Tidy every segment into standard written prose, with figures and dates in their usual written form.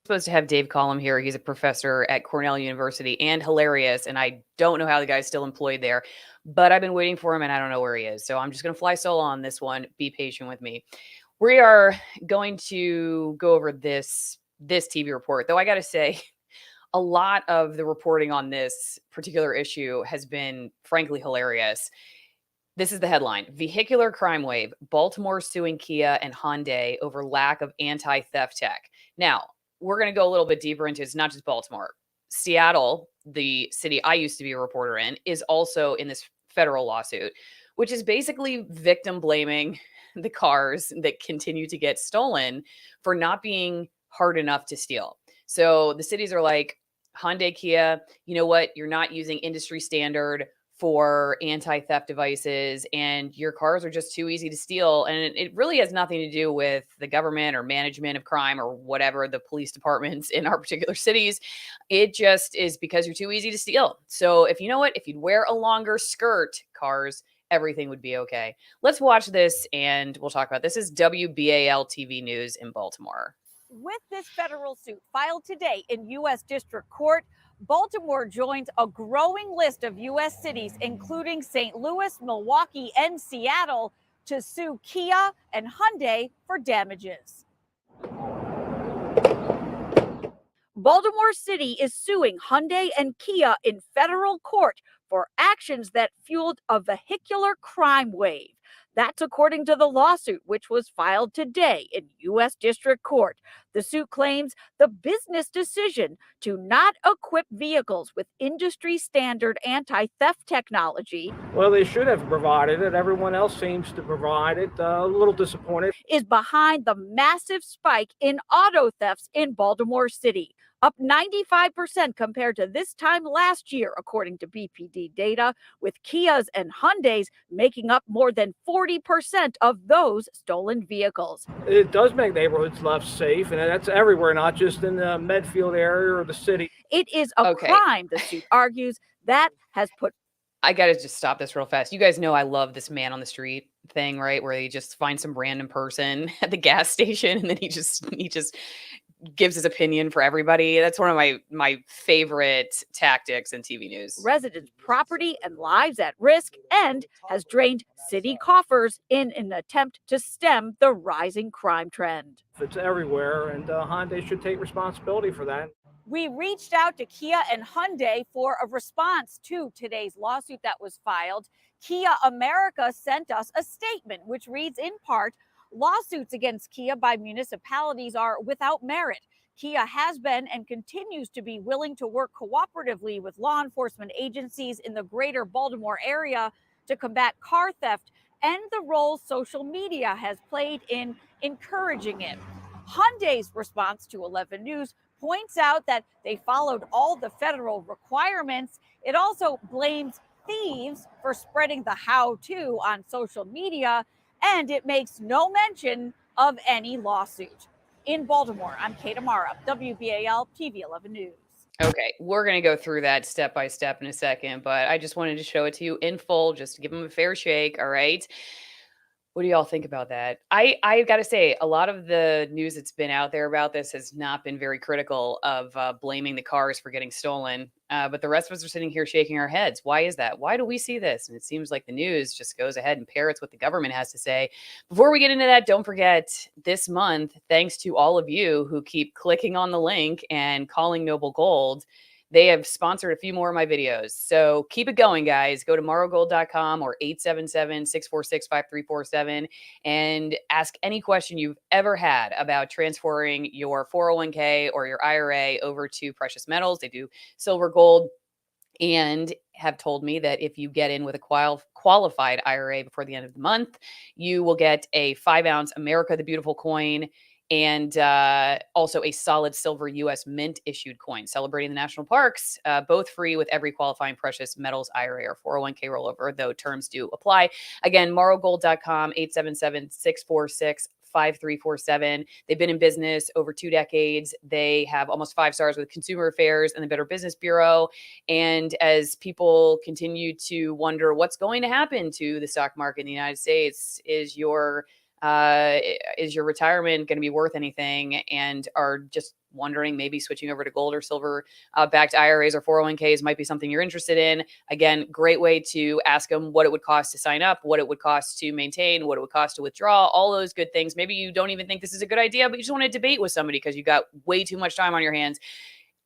Supposed to have Dave Collum here. He's a professor at Cornell University and hilarious. And I don't know how the guy's still employed there, but I've been waiting for him and I don't know where he is. So I'm just going to fly solo on this one. Be patient with me. We are going to go over this TV report, though I got to say, a lot of the reporting on this particular issue has been frankly hilarious. This is the headline: Vehicular crime wave, Baltimore suing Kia and Hyundai over lack of anti-theft tech. Now, we're going to go a little bit deeper into it. It's not just Baltimore. Seattle, the city I used to be a reporter in, is also in this federal lawsuit, which is basically victim blaming the cars that continue to get stolen for not being hard enough to steal. So the cities are like, Hyundai, Kia, you know what? You're not using industry standard for anti-theft devices and your cars are just too easy to steal. And it really has nothing to do with the government or management of crime or whatever, the police departments in our particular cities. It just is because you're too easy to steal. So if you know what, if you'd wear a longer skirt, cars, everything would be okay. Let's watch this and we'll talk about this. This is WBAL TV News in Baltimore. With this federal suit filed today in U.S. District Court, Baltimore joins a growing list of U.S. cities, including St. Louis, Milwaukee, and Seattle, to sue Kia and Hyundai for damages. Baltimore City is suing Hyundai and Kia in federal court for actions that fueled a vehicular crime wave. That's according to the lawsuit, which was filed today in U.S. District Court. The suit claims the business decision to not equip vehicles with industry standard anti-theft technology. Well, they should have provided it. Everyone else seems to provide it. A little disappointed. Is behind the massive spike in auto thefts in Baltimore City, up 95% compared to this time last year, according to BPD data, with Kias and Hyundais making up more than 40% of those stolen vehicles. It does make neighborhoods less safe, and that's everywhere, not just in the Medfield area or the city. It is a crime, the suit argues, that has put... I got to just stop this real fast. You guys know I love this man on the street thing, right? Where he just finds some random person at the gas station and then he just gives his opinion for everybody. That's one of my favorite tactics in TV news. Residents' property and lives at risk and has drained city coffers in an attempt to stem the rising crime trend. It's everywhere, and Hyundai should take responsibility for that. We reached out to Kia and Hyundai for a response to today's lawsuit that was filed. Kia America sent us a statement which reads in part, lawsuits against Kia by municipalities are without merit. Kia has been and continues to be willing to work cooperatively with law enforcement agencies in the greater Baltimore area to combat car theft and the role social media has played in encouraging it. Hyundai's response to 11 News points out that they followed all the federal requirements. It also blames thieves for spreading the how-to on social media, and it makes no mention of any lawsuit. In Baltimore, I'm Kate Amara, WBAL TV 11 News. Okay, we're going to go through that step by step in a second, but I just wanted to show it to you in full, just to give them a fair shake, all right? What do y'all think about that? I've got to say, a lot of the news that's been out there about this has not been very critical of blaming the cars for getting stolen. But the rest of us are sitting here shaking our heads. Why is that? Why do we see this? And it seems like the news just goes ahead and parrots what the government has to say. Before we get into that, don't forget this month, thanks to all of you who keep clicking on the link and calling Noble Gold, they have sponsored a few more of my videos. So keep it going, guys. Go to morrowgold.com or 877-646-5347 and ask any question you've ever had about transferring your 401k or your IRA over to precious metals. They do silver, gold, and have told me that if you get in with a qualified IRA before the end of the month, you will get a 5-ounce America the Beautiful coin and also a solid silver U.S. Mint issued coin celebrating the national parks, both free with every qualifying precious metals IRA or 401k rollover, though terms do apply. Again, morrowgold.com, 877-646-5347. They've been in business over 2 decades. They have almost 5 stars with Consumer Affairs and the Better Business Bureau. And as people continue to wonder what's going to happen to the stock market in the United States, is your retirement going to be worth anything, and are just wondering maybe switching over to gold or silver backed IRAs or 401ks might be something you're interested in. Again, great way to ask them what it would cost to sign up, what it would cost to maintain, what it would cost to withdraw, all those good things. Maybe you don't even think this is a good idea, but you just want to debate with somebody because you got way too much time on your hands.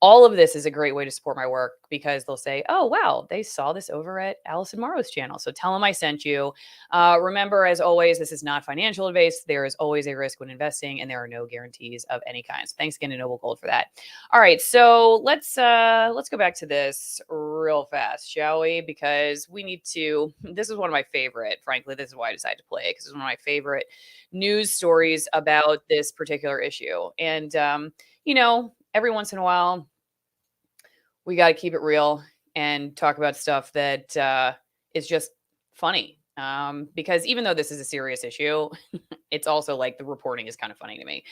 All of this is a great way to support my work because they'll say, oh, wow, they saw this over at Allison Morrow's channel. So tell them I sent you. Remember, as always, this is not financial advice. There is always a risk when investing and there are no guarantees of any kind. So thanks again to Noble Gold for that. All right, so let's go back to this real fast, shall we? Because we need to, this is one of my favorite, frankly, this is why I decided to play it because it's one of my favorite news stories about this particular issue. And, every once in a while, we got to keep it real and talk about stuff that is just funny. Because even though this is a serious issue, it's also like the reporting is kind of funny to me.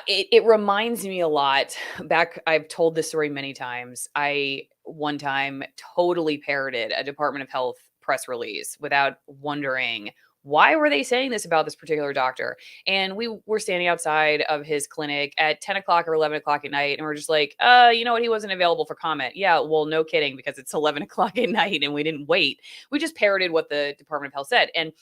It reminds me a lot back. I've told this story many times. I one time totally parroted a Department of Health press release without wondering why were they saying this about this particular doctor? And we were standing outside of his clinic at 10 o'clock or 11 o'clock at night. And we're just like, you know what? He wasn't available for comment. Yeah, well, no kidding, because it's 11 o'clock at night and we didn't wait. We just parroted what the Department of Health said. And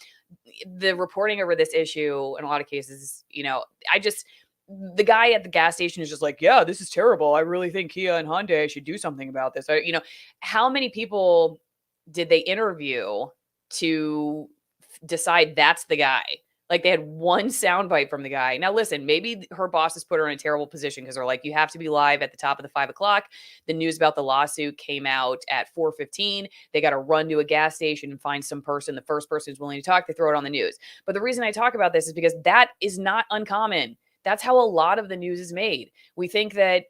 the reporting over this issue in a lot of cases, the guy at the gas station is just like, yeah, this is terrible. I really think Kia and Hyundai should do something about this. How many people did they interview to decide that's the guy? Like they had one soundbite from the guy. Now listen, maybe her boss has put her in a terrible position because they're like, you have to be live at the top of the 5 o'clock. The news about the lawsuit came out at 4:15. They got to run to a gas station and find some person. The first person who's willing to talk, they throw it on the news. But the reason I talk about this is because that is not uncommon. That's how a lot of the news is made. We think that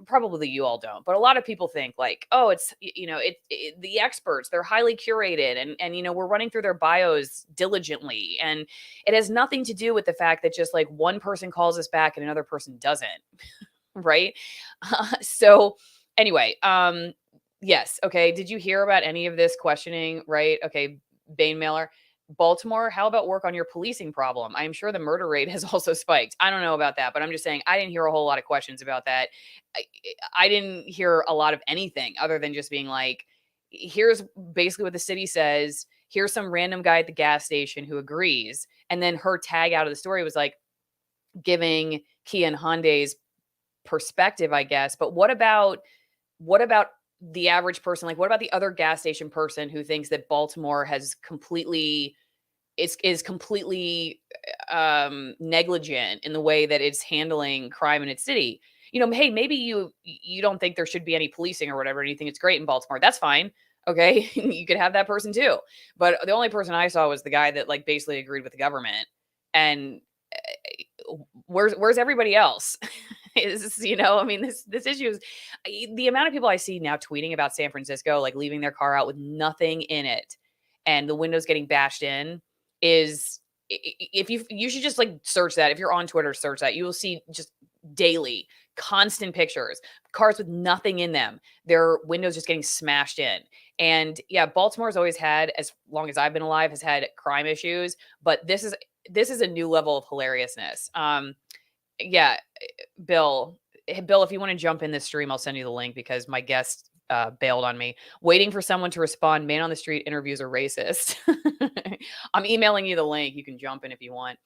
probably you all don't, but a lot of people think like, oh, it's, the experts, they're highly curated and we're running through their bios diligently. And it has nothing to do with the fact that just like one person calls us back and another person doesn't. Right. So anyway, yes. Okay. Did you hear about any of this questioning? Right. Okay. Bane Mailer. Baltimore, how about work on your policing problem? I'm sure the murder rate has also spiked. I don't know about that, but I'm just saying I didn't hear a whole lot of questions about that. I didn't hear a lot of anything other than just being like, here's basically what the city says. Here's some random guy at the gas station who agrees. And then her tag out of the story was like giving Kia and Hyundai's perspective, I guess. But what about the average person? Like, what about the other gas station person who thinks that Baltimore has is completely negligent in the way that it's handling crime in its city? Hey, maybe you don't think there should be any policing or whatever, and you think it's great in Baltimore. That's fine. Okay. You could have that person too. But the only person I saw was the guy that like basically agreed with the government. And where's everybody else? This issue is the amount of people I see now tweeting about San Francisco, like leaving their car out with nothing in it and the windows getting bashed in is, if you should just like search that. If you're on Twitter, search that. You will see just daily constant pictures, cars with nothing in them, their windows just getting smashed in. And yeah, Baltimore's always had, as long as I've been alive, has had crime issues, but this is a new level of hilariousness. Yeah, Bill, if you want to jump in this stream, I'll send you the link because my guest bailed on me. Waiting for someone to respond. Man on the street interviews are racist. I'm emailing you the link. You can jump in if you want.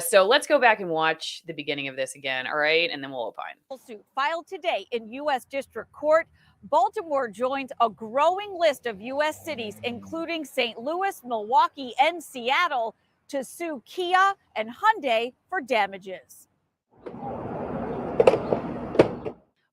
So let's go back and watch the beginning of this again. All right. And then we'll opine. Lawsuit filed today in U.S. District Court. Baltimore joins a growing list of U.S. cities, including St. Louis, Milwaukee, and Seattle, to sue Kia and Hyundai for damages.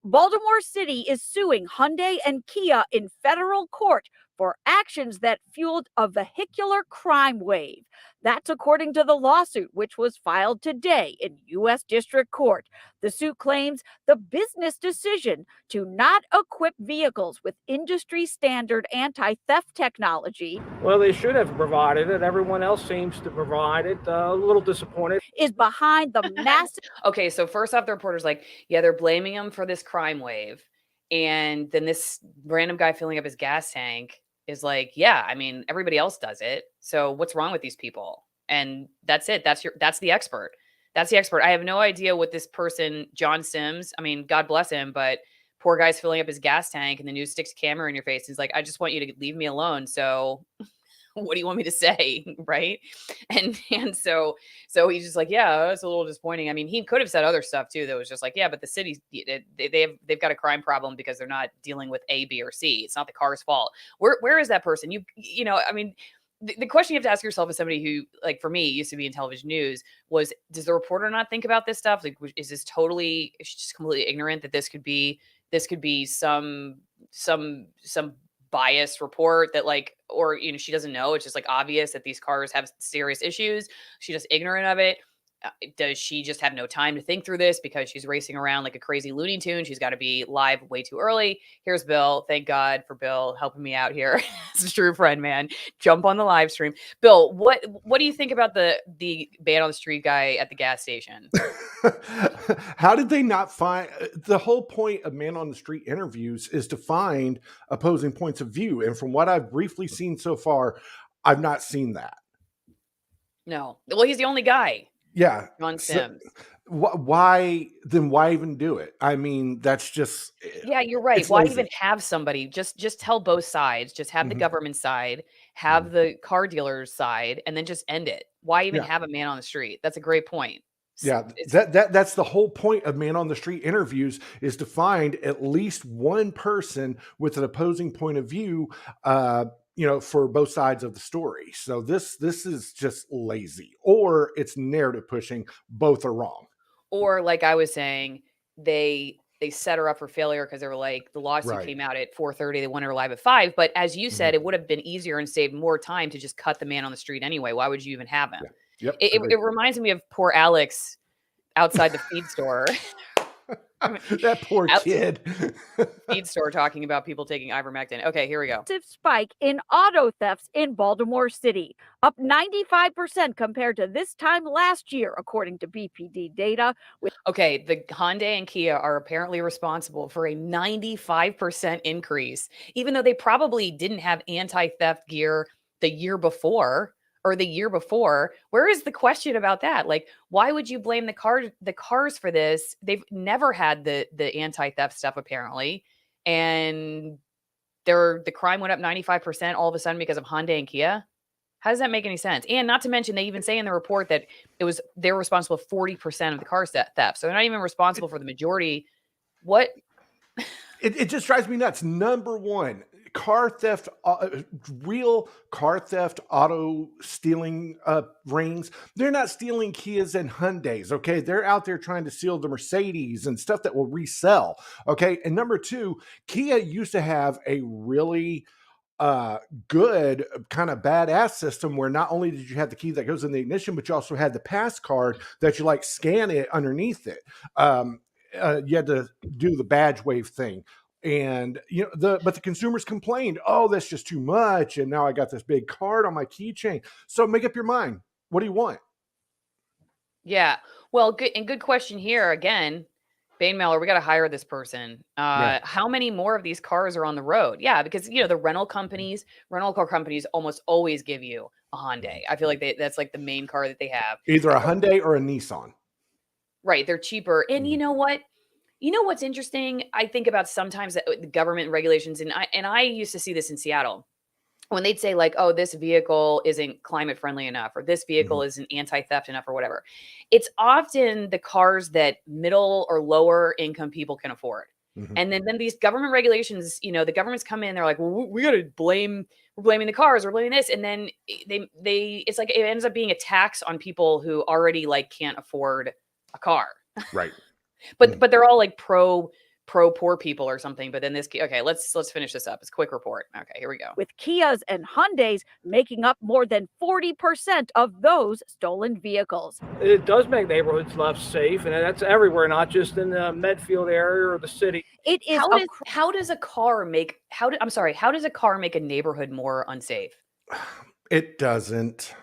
Baltimore City is suing Hyundai and Kia in federal court for actions that fueled a vehicular crime wave. That's according to the lawsuit, which was filed today in U.S. District Court. The suit claims the business decision to not equip vehicles with industry standard anti-theft technology. Well, they should have provided it. Everyone else seems to provide it. A little disappointed. Is behind the massive. Okay, so first off, the reporter's like, yeah, they're blaming him for this crime wave. And then this random guy filling up his gas tank is like, yeah, I mean, everybody else does it. So what's wrong with these people? And that's it. That's the expert. That's the expert. I have no idea what this person, John Sims, I mean, God bless him, but poor guy's filling up his gas tank and the news sticks a camera in your face. He's like, I just want you to leave me alone. So what do you want me to say? Right. And so he's just like, yeah, it's a little disappointing. I mean, he could have said other stuff too that was just like, yeah, but the city, they've got a crime problem because they're not dealing with A, B, or C. It's not the car's fault. Where is that person? You know, I mean, the question you have to ask yourself as somebody who, like, for me, used to be in television news was, does the reporter not think about this stuff? Like, is this totally, is she just completely ignorant that this could be some biased report that, like, or, you know, she doesn't know. It's just like obvious that these cars have serious issues. She's just ignorant of it. Does she just have no time to think through this because she's racing around like a crazy Looney Tune? She's got to be live way too early. Here's Bill. Thank God for Bill helping me out here. It's a true friend, man. Jump on the live stream. Bill, what do you think about the ban on the street guy at the gas station? How did they not find the whole point of man on the street interviews is to find opposing points of view? And from what I've briefly seen so far, I've not seen that. No. Well, he's the only guy. Yeah. John Sims. Why even do it? I mean, that's just, yeah, you're right. it's Why lazy. even have somebody? Just tell both sides. Just have the Mhm. government side, have the car dealer's side, and then just end it. Why even Yeah. have a man on the street? That's a great point. Yeah, It's that's the whole point of man on the street interviews, is to find at least one person with an opposing point of view, for both sides of the story. So this is just lazy, or it's narrative pushing. Both are wrong. Or, like I was saying, they set her up for failure because they were like, the lawsuit Right. came out at 4:30. They wanted her live at 5. But as you Mhm. said, it would have been easier and saved more time to just cut the man on the street anyway. Why would you even have him? Yeah. Yep. It Agreed. reminds me of poor Alex outside the feed store. That poor Out- kid. Feed store talking about people taking ivermectin. Okay, here we go. Massive spike in auto thefts in Baltimore City, up 95% compared to this time last year, according to BPD data. Okay, the Hyundai and Kia are apparently responsible for a 95% increase, even though they probably didn't have anti-theft gear the year before or the year before. Where is the question about that? Like, why would you blame the cars for this? They've never had the anti-theft stuff apparently, and the crime went up 95% all of a sudden because of Hyundai and Kia. How does that make any sense? And not to mention, they even say in the report that they're responsible for 40% of the car theft. So they're not even responsible for the majority. What? It just drives me nuts. Number one, car theft, real car theft, auto stealing rings. They're not stealing Kias and Hyundais, okay? They're out there trying to steal the Mercedes and stuff that will resell, okay? And number two, Kia used to have a really good kind of badass system where not only did you have the key that goes in the ignition, but you also had the pass card that you like scan it underneath it. You had to do the badge wave thing. And but the consumers complained, oh, that's just too much. And now I got this big card on my keychain. So make up your mind. What do you want? Yeah. Well, good question here again. Bane Mailer, we got to hire this person. Yeah. How many more of these cars are on the road? Yeah, because the rental car companies almost always give you a Hyundai. I feel like that's like the main car that they have. Either a Hyundai or a Nissan. Right, they're cheaper. And you know what? You know what's interesting? I think about sometimes the government regulations, and I used to see this in Seattle when they'd say like, oh, this vehicle isn't climate friendly enough, or this vehicle isn't anti-theft enough, or whatever. It's often the cars that middle or lower income people can afford. And then these government regulations, the governments come in, they're like, well, we got to we're blaming the cars, we're blaming this. And then it's like, it ends up being a tax on people who already like can't afford a car. Right. But they're all like pro poor people or something. But then okay, let's finish this up. It's a quick report. Okay, here we go. With Kias and Hyundais making up more than 40% of those stolen vehicles. It does make neighborhoods less safe, and that's everywhere, not just in the Medfield area or the city. It is how does a car make a neighborhood more unsafe? It doesn't.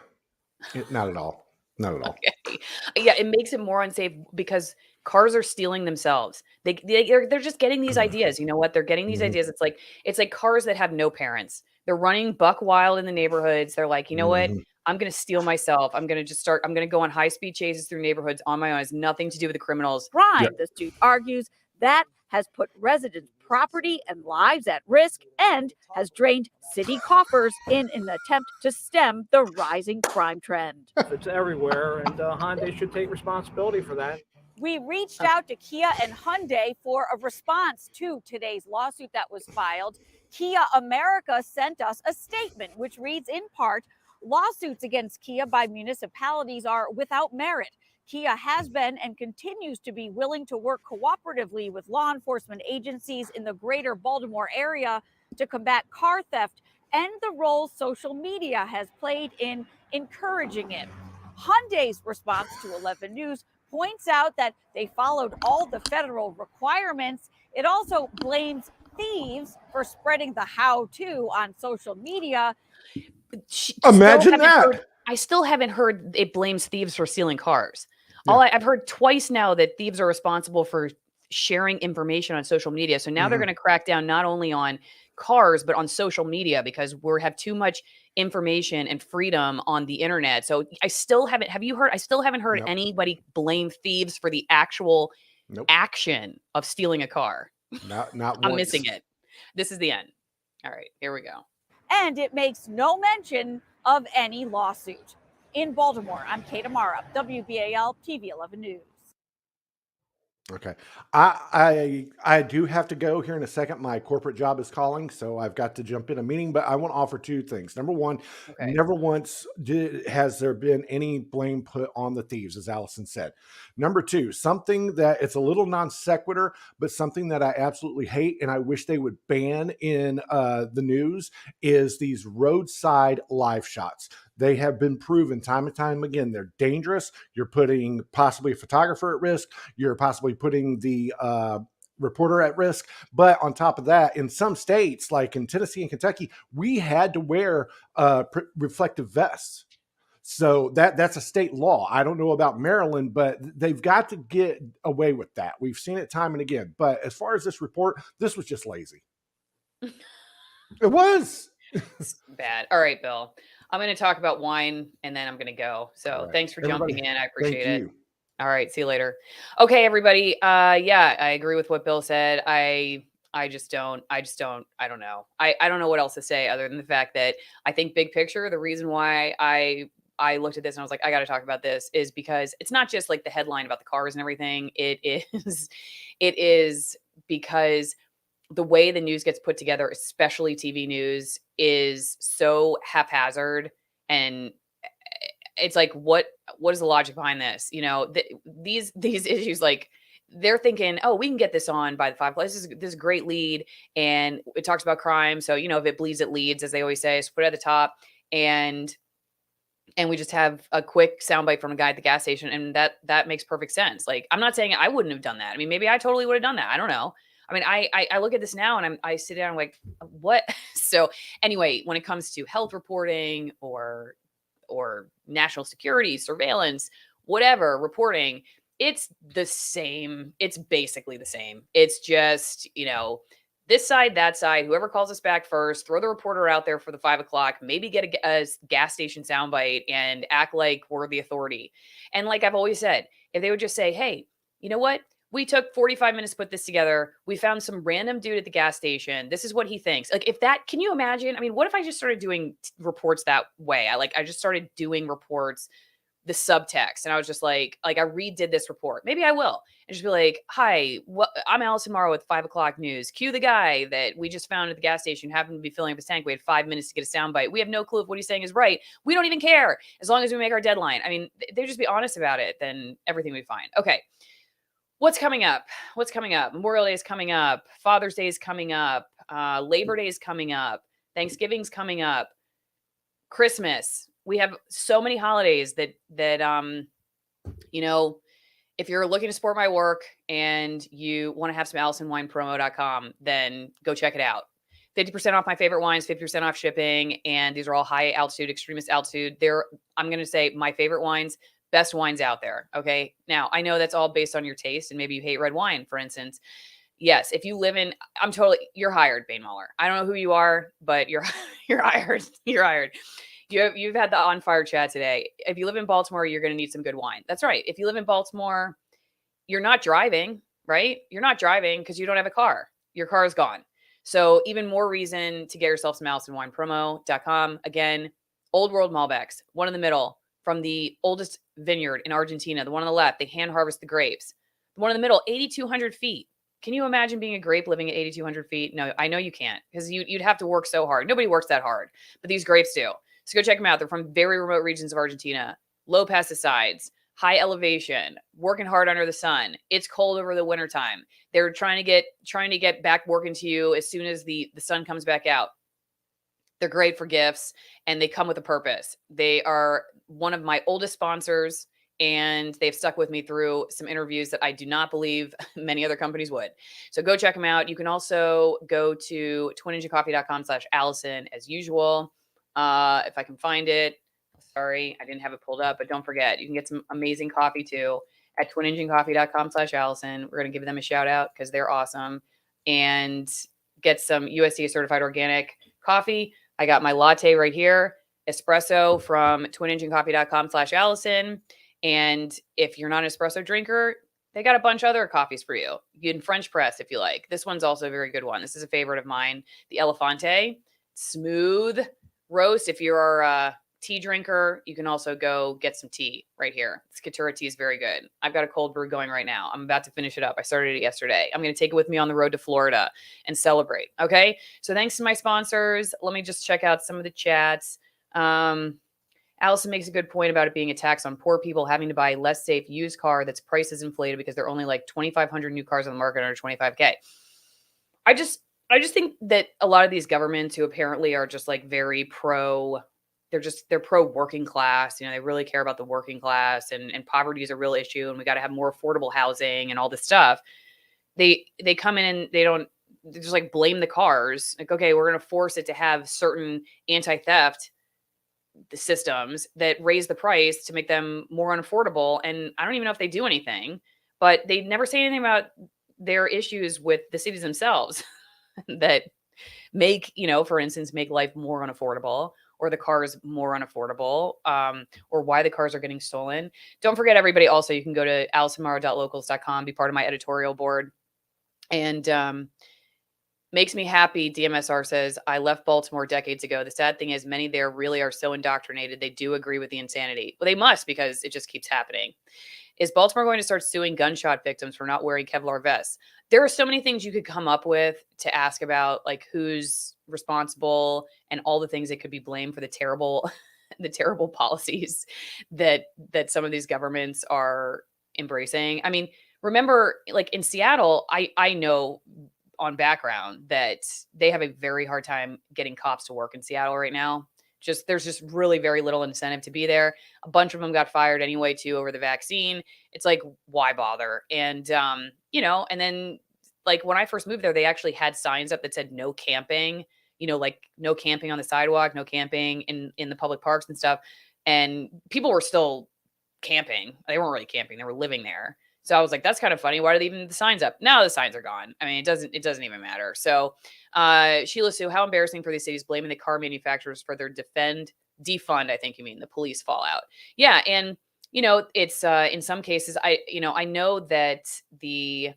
Not at all. Not at all. Okay. Yeah, it makes it more unsafe because cars are stealing themselves. They're just getting these ideas. You know what? They're getting these ideas. It's like cars that have no parents. They're running buck wild in the neighborhoods. They're like, you know what? I'm going to steal myself. I'm going to go on high-speed chases through neighborhoods on my own. It has nothing to do with the criminals. Crime, the suit argues, that has put residents' property and lives at risk and has drained city coffers in an attempt to stem the rising crime trend. It's everywhere, and Hyundai should take responsibility for that. We reached out to Kia and Hyundai for a response to today's lawsuit that was filed. Kia America sent us a statement which reads in part, lawsuits against Kia by municipalities are without merit. Kia has been and continues to be willing to work cooperatively with law enforcement agencies in the greater Baltimore area to combat car theft and the role social media has played in encouraging it. Hyundai's response to 11 News points out that they followed all the federal requirements. It also blames thieves for spreading the how-to on social media. Imagine that. I still haven't heard it blames thieves for stealing cars. Yeah. I've heard twice now that thieves are responsible for sharing information on social media. So now they're going to crack down not only on cars, but on social media because we have too much information and freedom on the internet. So I still haven't, I still haven't heard anybody blame thieves for the actual action of stealing a car. Not I'm once. missing it. This is the end. All right, here we go. And it makes no mention of any lawsuit. In Baltimore, I'm Kate Amara, WBAL TV 11 News. Okay. I do have to go here in a second. My corporate job is calling, so I've got to jump in a meeting, but I want to offer two things. Number one, never once has there been any blame put on the thieves, as Allison said. Number two, something that it's a little non sequitur, but something that I absolutely hate and I wish they would ban in the news is these roadside live shots. They have been proven time and time again. They're dangerous. You're putting possibly a photographer at risk. You're possibly putting the reporter at risk. But on top of that, in some states, like in Tennessee and Kentucky, we had to wear reflective vests. So that's a state law. I don't know about Maryland, but they've got to get away with that. We've seen it time and again. But as far as this report, this was just lazy. It was. It's bad. All right, Bill. I'm going to talk about wine and then I'm going to go. So thanks for jumping in. I appreciate it. All right. See you later. Okay, everybody. Yeah, I agree with what Bill said. I don't know. I don't know what else to say other than the fact that I think big picture, the reason why I looked at this and I was like, I got to talk about this is because it's not just like the headline about the cars and everything. It is because the way the news gets put together, especially TV news, is so haphazard. And it's like, what is the logic behind this? You know, these issues, like they're thinking, oh, we can get this on by the 5 o'clock. This is a great lead. And it talks about crime. So, you know, if it bleeds, it leads, as they always say, so put it at the top. And we just have a quick soundbite from a guy at the gas station. And that makes perfect sense. Like, I'm not saying I wouldn't have done that. I mean, maybe I totally would have done that. I don't know. I mean, I look at this now and I sit down like, what? So anyway, when it comes to health reporting or national security, surveillance, whatever reporting, it's the same. It's basically the same. It's just, you know, this side, that side, whoever calls us back first, throw the reporter out there for the 5 o'clock, maybe get a gas station soundbite and act like we're the authority. And like I've always said, if they would just say, hey, you know what? We took 45 minutes to put this together. We found some random dude at the gas station. This is what he thinks. Like, if that, can you imagine? I mean, what if I just started doing reports that way? I just started doing reports, the subtext. And I was just like I redid this report. Maybe I will. And just be like, hi, I'm Allison Morrow with 5 o'clock news. Cue the guy that we just found at the gas station, happened to be filling up his tank. We had 5 minutes to get a soundbite. We have no clue if what he's saying is right. We don't even care as long as we make our deadline. I mean, they just be honest about it, then everything will be fine. Okay. What's coming up? Memorial Day is coming up. Father's Day is coming up. Labor Day is coming up. Thanksgiving's coming up. Christmas. We have so many holidays that you know, if you're looking to support my work and you want to have some AllisonWinePromo.com, then go check it out. 50% off my favorite wines, 50% off shipping. And these are all high altitude, extremist altitude. I'm going to say my favorite wines, best wines out there. Okay. Now I know that's all based on your taste and maybe you hate red wine, for instance. Yes. If you live in, you're hired, Bain Muller. I don't know who you are, but you're hired. You're hired. You've had the on fire chat today. If you live in Baltimore, you're going to need some good wine. That's right. If you live in Baltimore, you're not driving, right? You're not driving because you don't have a car. Your car is gone. So even more reason to get yourself some Allison Wine. Promo.com. Again, Old World Malbecs, one in the middle from the oldest vineyard in Argentina. The one on the left, they hand harvest the grapes. The one in the middle, 8,200 feet. Can you imagine being a grape living at 8,200 feet? No, I know you can't because you'd have to work so hard. Nobody works that hard, but these grapes do. So go check them out. They're from very remote regions of Argentina. Low pesticides, high elevation, working hard under the sun. It's cold over the wintertime. They're trying to get back working to you as soon as the sun comes back out. They're great for gifts and they come with a purpose. They are one of my oldest sponsors and they've stuck with me through some interviews that I do not believe many other companies would. So go check them out. You can also go to twinenginecoffee.com/Allison as usual. If I can find it. Sorry, I didn't have it pulled up, but don't forget, you can get some amazing coffee too at twinenginecoffee.com/Allison. We're going to give them a shout out because they're awesome and get some USDA certified organic coffee. I got my latte right here, espresso from twinenginecoffee.com/Allison. And if you're not an espresso drinker, they got a bunch of other coffees for you. You can French press if you like. This one's also a very good one. This is a favorite of mine. The Elefante, smooth roast. If you're a tea drinker, you can also go get some tea right here. This Katura tea is very good. I've got a cold brew going right now. I'm about to finish it up. I started it yesterday. I'm going to take it with me on the road to Florida and celebrate. Okay. So thanks to my sponsors. Let me just check out some of the chats. Allison makes a good point about it being a tax on poor people having to buy a less safe used car that's price is inflated because there are only like 2,500 new cars on the market under 25K. I just think that a lot of these governments who apparently are just like very pro, they're pro working class. You know, they really care about the working class and poverty is a real issue. And we got to have more affordable housing and all this stuff. They come in and they just like blame the cars. Like, okay, we're going to force it to have certain anti-theft systems that raise the price to make them more unaffordable. And I don't even know if they do anything, but they never say anything about their issues with the cities themselves that make, you know, for instance, make life more unaffordable or the cars more unaffordable, or why the cars are getting stolen. Don't forget, everybody, also, you can go to AllisonMorrow.locals.com, be part of my editorial board. And makes me happy, DMSR says, I left Baltimore decades ago. The sad thing is many there really are so indoctrinated. They do agree with the insanity. Well, they must because it just keeps happening. Is Baltimore going to start suing gunshot victims for not wearing Kevlar vests? There are so many things you could come up with to ask about, like who's responsible and all the things that could be blamed for the terrible, the terrible policies that some of these governments are embracing. I mean, remember, like in Seattle, I know on background that they have a very hard time getting cops to work in Seattle right now. There's just really very little incentive to be there. A bunch of them got fired anyway too over the vaccine. It's like, why bother? And you know, and then like when I first moved there, they actually had signs up that said no camping, you know, like no camping on the sidewalk, no camping in the public parks and stuff. And people were still camping. They weren't really camping, they were living there. So I was like, that's kind of funny. Why are they even the signs up? Now the signs are gone. I mean, it doesn't even matter. So Sheila Sue, how embarrassing for these cities blaming the car manufacturers for their defund, I think you mean the police fallout. Yeah. And you know, it's in some cases, I know that these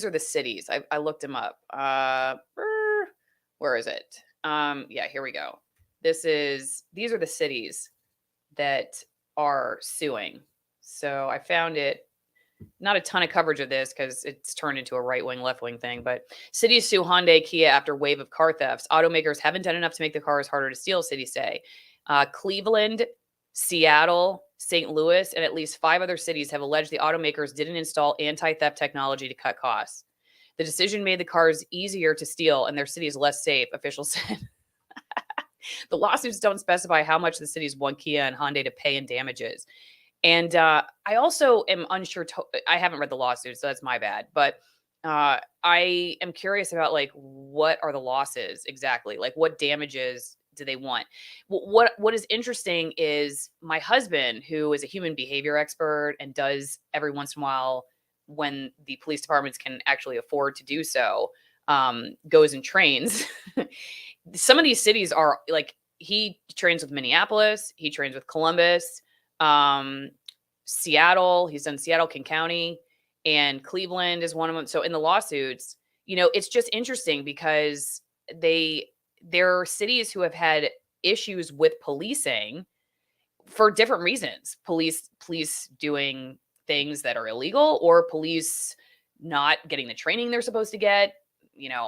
are the cities. I looked them up. Where is it? Yeah, here we go. These are the cities that are suing. So I found it, not a ton of coverage of this because it's turned into a right-wing, left-wing thing, but cities sue Hyundai Kia after wave of car thefts. Automakers haven't done enough to make the cars harder to steal, cities say. Cleveland, Seattle, St. Louis, and at least 5 other cities have alleged the automakers didn't install anti-theft technology to cut costs. The decision made the cars easier to steal and their cities less safe, officials said. The lawsuits don't specify how much the cities want Kia and Hyundai to pay in damages. And I also am unsure. I haven't read the lawsuit, so that's my bad. But I am curious about like what are the losses exactly? Like what damages do they want? What is interesting is my husband, who is a human behavior expert and does every once in a while when the police departments can actually afford to do so, goes and trains. Some of these cities are like he trains with Minneapolis. He trains with Columbus, Seattle. He's done Seattle, King County, and Cleveland is one of them. So in the lawsuits, it's just interesting because there are cities who have had issues with policing for different reasons. Police doing things that are illegal, or police not getting the training they're supposed to get,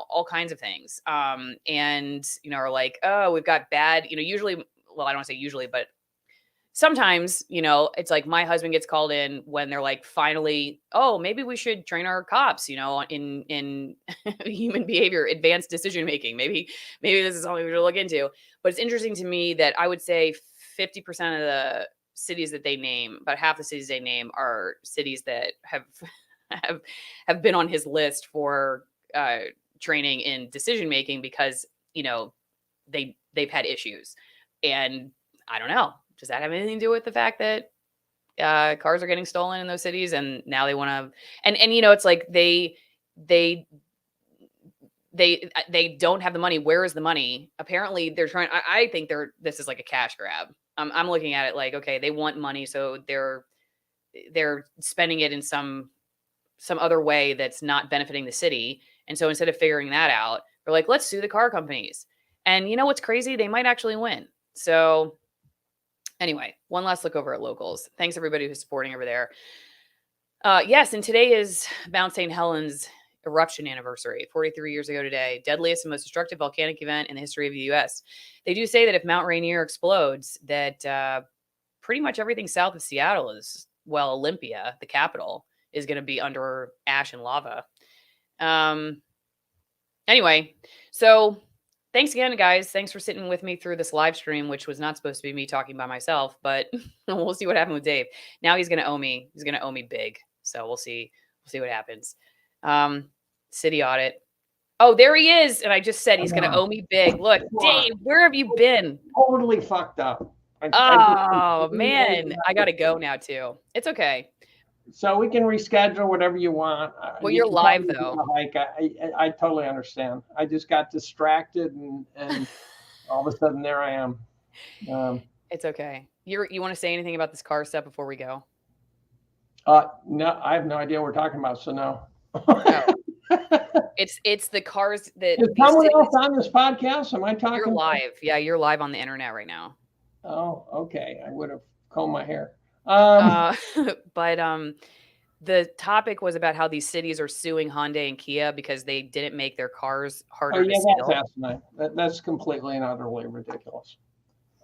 all kinds of things. And, are like, oh, we've got bad, usually, well, I don't want to say usually, but sometimes, it's like my husband gets called in when they're like, finally, oh, maybe we should train our cops, in human behavior, advanced decision making. Maybe this is something we should look into. But it's interesting to me that I would say 50% of the cities that they name, about half the cities they name, are cities that have been on his list for training in decision making because they've had issues. And I don't know, does that have anything to do with the fact that cars are getting stolen in those cities, and now they want to and it's like they don't have the money. Where is the money? Apparently they're trying. I think this is like a cash grab. I'm looking at it like, okay, they want money, so they're spending it in some other way that's not benefiting the city. And so instead of figuring that out, they're like, let's sue the car companies. And you know what's crazy? They might actually win. So anyway, one last look over at locals. Thanks everybody who's supporting over there. Yes, and today is Mount St. Helens eruption anniversary, 43 years ago today. Deadliest and most destructive volcanic event in the history of the U.S. They do say that if Mount Rainier explodes, that pretty much everything south of Seattle is, well, Olympia, the capital, is going to be under ash and lava. Anyway, so thanks again, guys. Thanks for sitting with me through this live stream, which was not supposed to be me talking by myself, but we'll see what happens with Dave. Now he's going to owe me. He's going to owe me big. So we'll see. We'll see what happens. City audit. Oh, there he is. And I just said he's going to owe me big. Look, Dave, where have you been? Totally fucked up. Man, I got to go now too. It's okay. So we can reschedule whatever you want. Well, you're live though. Like I totally understand. I just got distracted and all of a sudden there I am. It's okay. You want to say anything about this car stuff before we go? No, I have no idea what we're talking about. So no. No. It's the cars that. Is someone else on this podcast? Am I talking? You're live. Yeah, you're live on the internet right now. Oh, okay. I would have combed my hair. But the topic was about how these cities are suing Hyundai and Kia because they didn't make their cars harder to steal. That's asinine. That's completely and utterly ridiculous.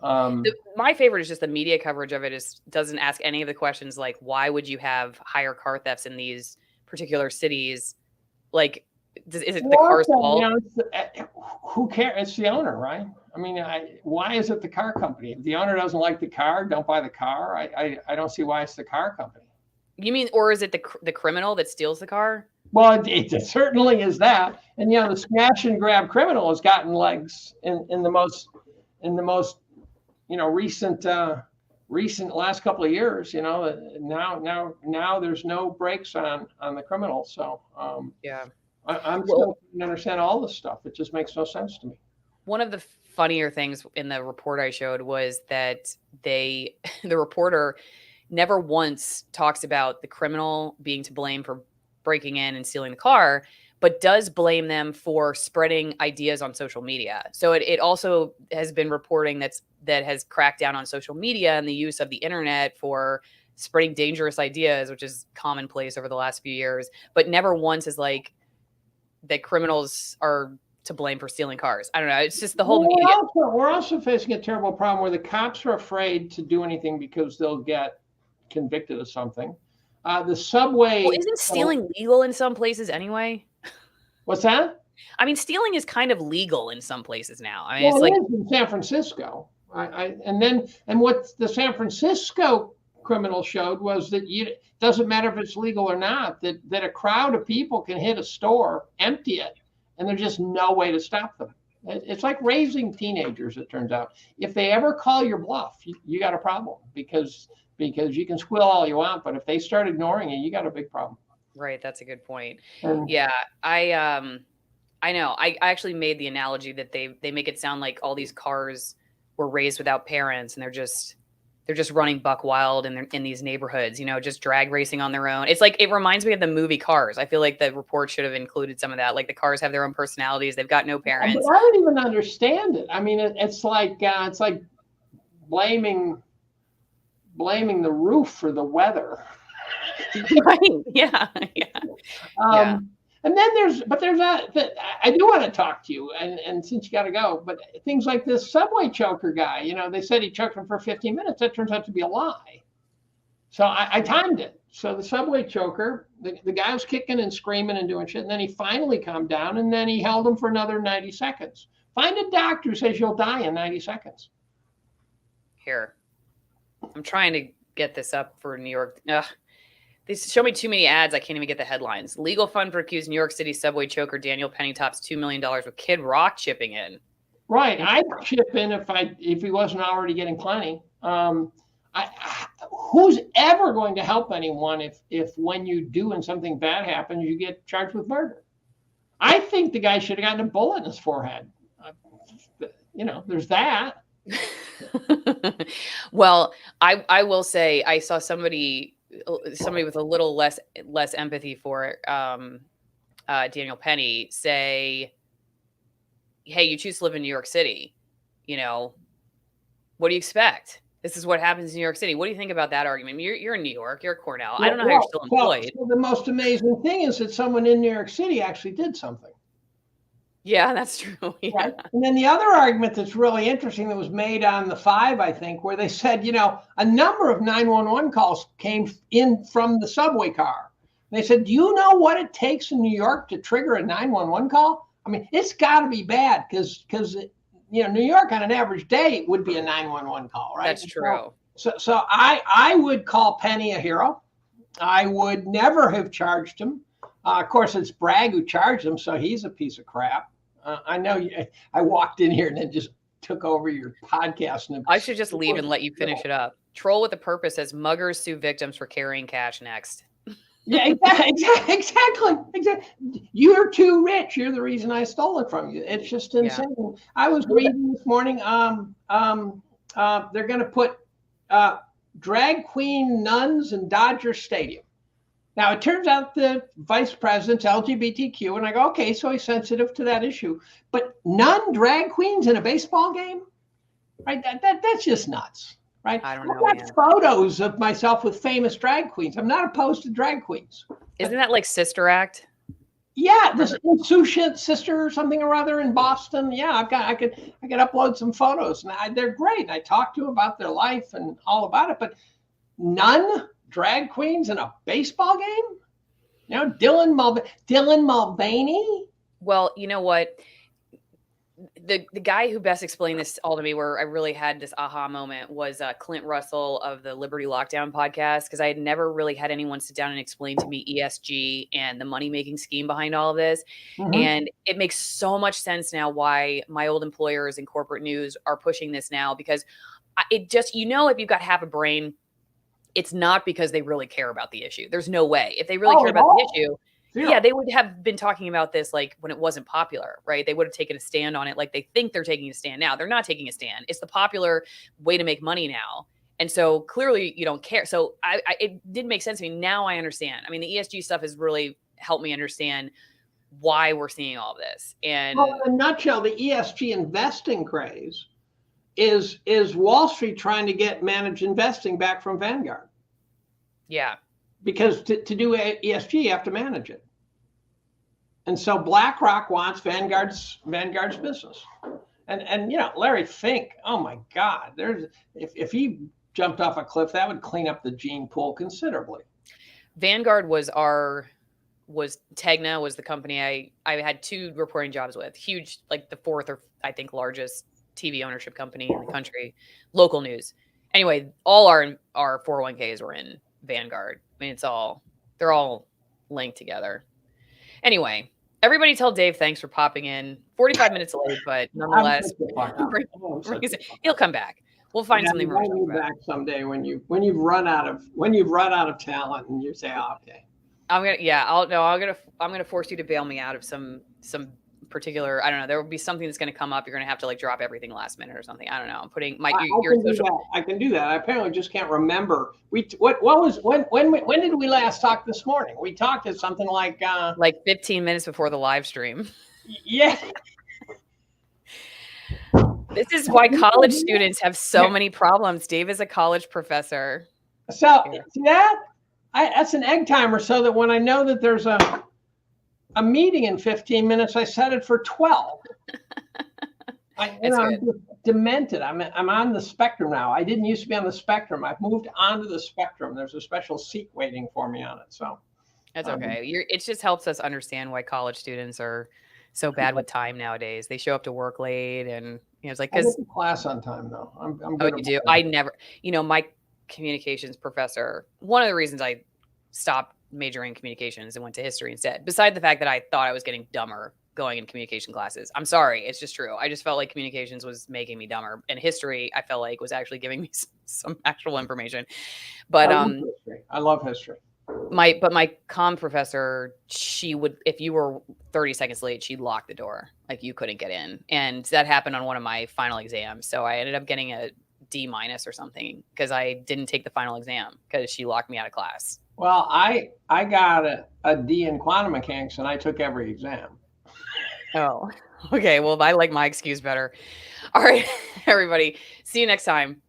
My favorite is just the media coverage of it doesn't ask any of the questions like, why would you have higher car thefts in these particular cities? Like, is it the car's fault? Who cares? It's the owner, right? I mean, why is it the car company? If the owner doesn't like the car, don't buy the car. I don't see why it's the car company. You mean, or is it the criminal that steals the car? Well, it certainly is that. And the smash and grab criminal has gotten legs in the most recent last couple of years. Now there's no brakes on the criminal. So yeah, I'm still trying to understand all this stuff. It just makes no sense to me. One of the funnier things in the report I showed was that the reporter never once talks about the criminal being to blame for breaking in and stealing the car, but does blame them for spreading ideas on social media. So it also has been reporting that has cracked down on social media and the use of the internet for spreading dangerous ideas, which is commonplace over the last few years, but never once is like that criminals are to blame for stealing cars. I don't know. It's just the whole media. We're also facing a terrible problem where the cops are afraid to do anything because they'll get convicted of something. The subway. Well, isn't stealing legal in some places anyway? What's that? I mean, stealing is kind of legal in some places now. I mean, it's like in San Francisco. And what the San Francisco criminal showed was that it doesn't matter if it's legal or not, that a crowd of people can hit a store, empty it, and there's just no way to stop them. It's like raising teenagers, it turns out. If they ever call your bluff, you got a problem because you can squeal all you want, but if they start ignoring you got a big problem. Right, that's a good point. Yeah, I know. I actually made the analogy that they make it sound like all these cars were raised without parents, and they're just running buck wild in these neighborhoods, just drag racing on their own. It's like, it reminds me of the movie Cars. I feel like the report should have included some of that. Like, the cars have their own personalities. They've got no parents. But I don't even understand it. I mean, it's like blaming the roof for the weather. Right. Yeah. And then there's I do want to talk to you, and since you got to go, but things like this subway choker guy, they said he choked him for 15 minutes. That turns out to be a lie. So I timed it. So the subway choker, the guy was kicking and screaming and doing shit, and then he finally calmed down, and then he held him for another 90 seconds. Find a doctor who says you'll die in 90 seconds. Here, I'm trying to get this up for New York. They show me too many ads. I can't even get the headlines. Legal fund for accused New York City subway choker Daniel Penny tops $2 million with Kid Rock chipping in. Right. I'd chip in if he wasn't already getting plenty. Who's ever going to help anyone if when you do and something bad happens, you get charged with murder? I think the guy should have gotten a bullet in his forehead. There's that. Well, I will say, I saw somebody with a little less empathy for Daniel Penny say, hey, you choose to live in New York City. What do you expect? This is what happens in New York City. What do you think about that argument? You're in New York. You're at Cornell. I don't know how you're still employed. Well, the most amazing thing is that someone in New York City actually did something. Yeah, that's true. Yeah. Right? And then the other argument that's really interesting that was made on the 5, I think, where they said, a number of 911 calls came in from the subway car. And they said, do you know what it takes in New York to trigger a 911 call? I mean, it's got to be bad because New York on an average day would be a 911 call, right? That's true. So I would call Penny a hero. I would never have charged him. Of course, it's Bragg who charged him, so he's a piece of crap. I know I walked in here and then just took over your podcast. And I should just leave and let you finish it up. Troll with a Purpose says muggers sue victims for carrying cash next. Yeah, exactly. You're too rich. You're the reason I stole it from you. It's just insane. Yeah. I was reading this morning. They're going to put drag queen nuns in Dodger Stadium. Now, it turns out the vice president's LGBTQ, and I go, okay, so he's sensitive to that issue. But nun drag queens in a baseball game? Right? That's just nuts. Right? I don't know. I've got photos of myself with famous drag queens. I'm not opposed to drag queens. Isn't that like Sister Act? Yeah, this Sushi Sister or something or other in Boston. Yeah, I could upload some photos, and they're great. I talk to them about their life and all about it. But nun drag queens in a baseball game? Dylan Mulvaney. Well, you know what? The guy who best explained this all to me, where I really had this aha moment, was Clint Russell of the Liberty Lockdown podcast, because I had never really had anyone sit down and explain to me ESG and the money-making scheme behind all of this. Mm-hmm. And it makes so much sense now why my old employers in corporate news are pushing this now, because it just, if you've got half a brain, it's not because they really care about the issue. There's no way. If they really cared about the issue, yeah, they would have been talking about this like when it wasn't popular, right? They would have taken a stand on it like they think they're taking a stand now. They're not taking a stand. It's the popular way to make money now. And so clearly you don't care. So it didn't make sense to me. Now I understand. I mean, the ESG stuff has really helped me understand why we're seeing all this. And in a nutshell, the ESG investing craze is Wall Street trying to get managed investing back from Vanguard. Yeah. Because to do ESG, you have to manage it. And so BlackRock wants Vanguard's business. And Larry Fink, oh my God, if he jumped off a cliff, that would clean up the gene pool considerably. Vanguard was Tegna was the company I had 2 reporting jobs with. Huge, like the 4th or I think largest TV ownership company in the country, local news. Anyway, all our 401ks were in Vanguard. I mean, they're all linked together. Anyway, everybody tell Dave thanks for popping in. 45 minutes late, but nonetheless, he'll come back. We'll find something. We'll bring you back someday when you've run out of talent and you say, oh, okay. I'm gonna force you to bail me out of some particular, I don't know, there will be something that's going to come up. You're going to have to like drop everything last minute or something. I don't know. I'm putting my I your can do social. that. I can do that. I apparently just can't remember. When did we last talk this morning? We talked at something like 15 minutes before the live stream. Yeah. This is why college students have so many problems. Dave is a college professor. So see that? That's an egg timer, so that when I know that there's a meeting in 15 minutes, I set it for 12. I'm just demented. I'm on the spectrum now. I didn't used to be on the spectrum. I've moved onto the spectrum. There's a special seat waiting for me on it. So that's okay. It just helps us understand why college students are so bad with time nowadays. They show up to work late, and it's like, I because get to class on time though. I'm oh, good. you do. I never, my communications professor. One of the reasons I stopped majoring in communications and went to history instead, beside the fact that I thought I was getting dumber going in communication classes. I'm sorry, it's just true. I just felt like communications was making me dumber, and history I felt like was actually giving me some actual information. But I love history. My comm professor, she would, if you were 30 seconds late, she'd lock the door, like you couldn't get in, and that happened on one of my final exams. So I ended up getting a D- or something because I didn't take the final exam because she locked me out of class. Well, I got a D in quantum mechanics, and I took every exam. Oh, okay. Well, I like my excuse better. All right, everybody. See you next time.